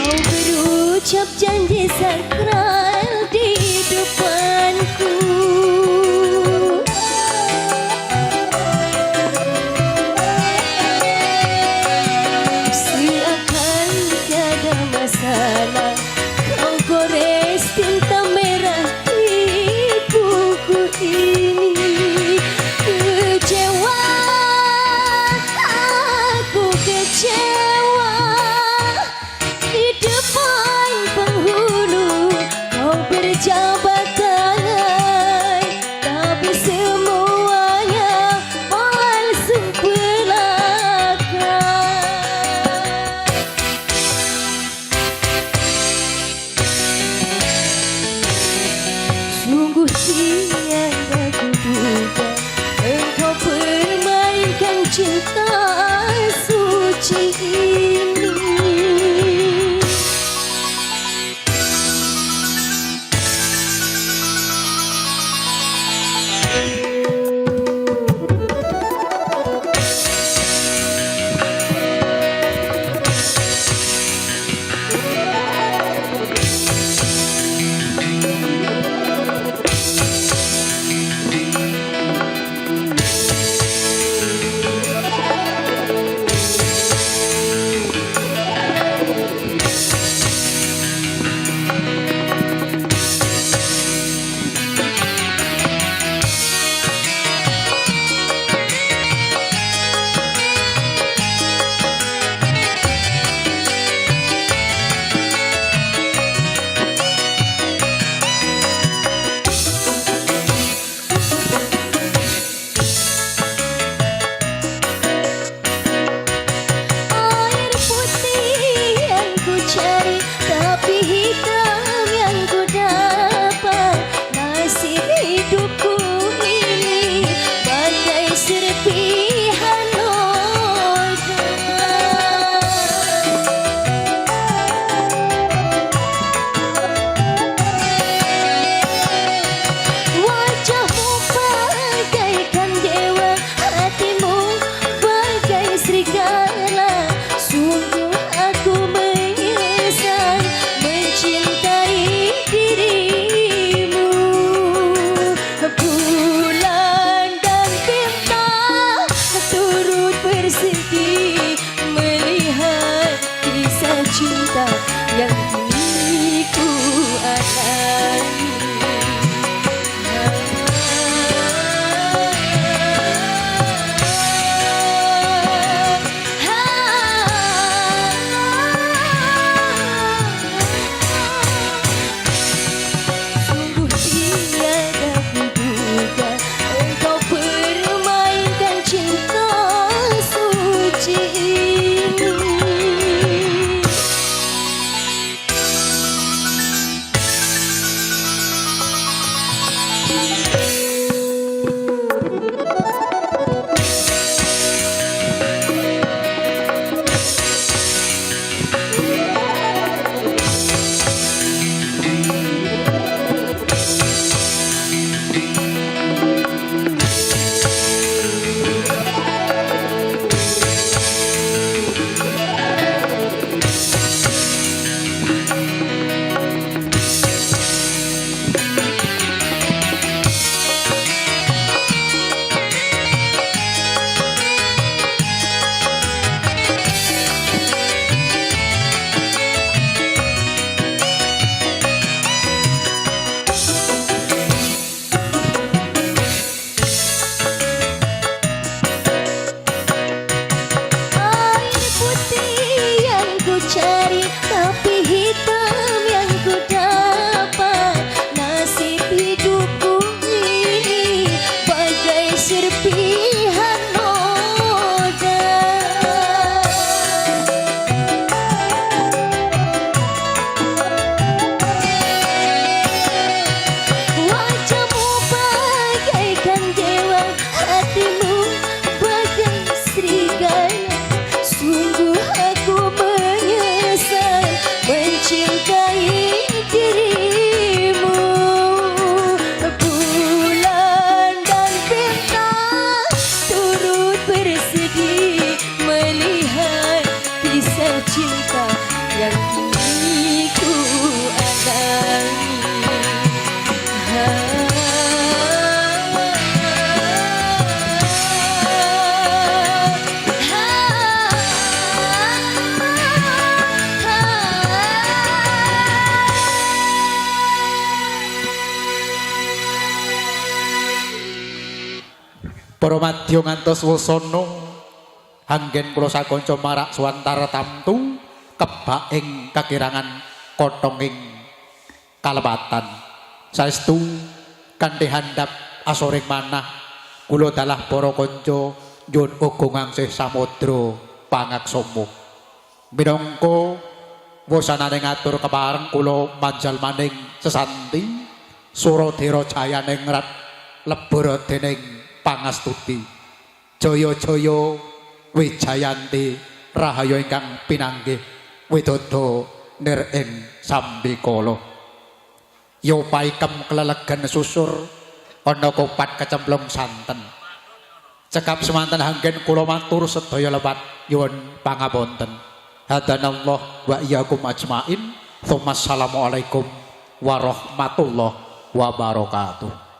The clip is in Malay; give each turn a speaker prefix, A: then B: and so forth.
A: Kau berucap janji sakral di depanku. Seakan tiada masalah, kau gores tinta merah di buku ini. Kecewa, aku kecewa. Di depan penghulu kau berjabat tangan, tapi semuanya palsu belaka. Sungguh tiada kuduga engkau permainkan cinta suci ini. Cinta yang kini ku alami. Sungguh tiada kuduga engkau permainkan cinta suci ini. Cari tapi hitam yang ku dapat. Nasib hidupku ini bagai serpihan noda. Wajahmu bagaikan dewa, hatimu bagai serigala. Sungguh aku menyesal
B: para madya ngantos wasana anggen kula sakanca marak swantara tamtu kebak ing kakirangan kothonging kalepatan saestu kanthi handap asoring manah kula dalah para kanca nyuwun uga ngangsih samudra pangaksama minangka wasanane ngatur kepareng kula manjal maning sesanti Suradera jayaning rat lebur dening pangastuti jaya-jaya wijayanti rahayu ingkang pinanggih widodha nir ing sambikala ya paikem kelelegan susur ana kopat kecemplung santen cekap semanten anggen kula matur sedaya lewat nyuwun pangapunten hadanallah wa iyyakum ajmain. Assalamualaikum warahmatullahi wabarakatuh.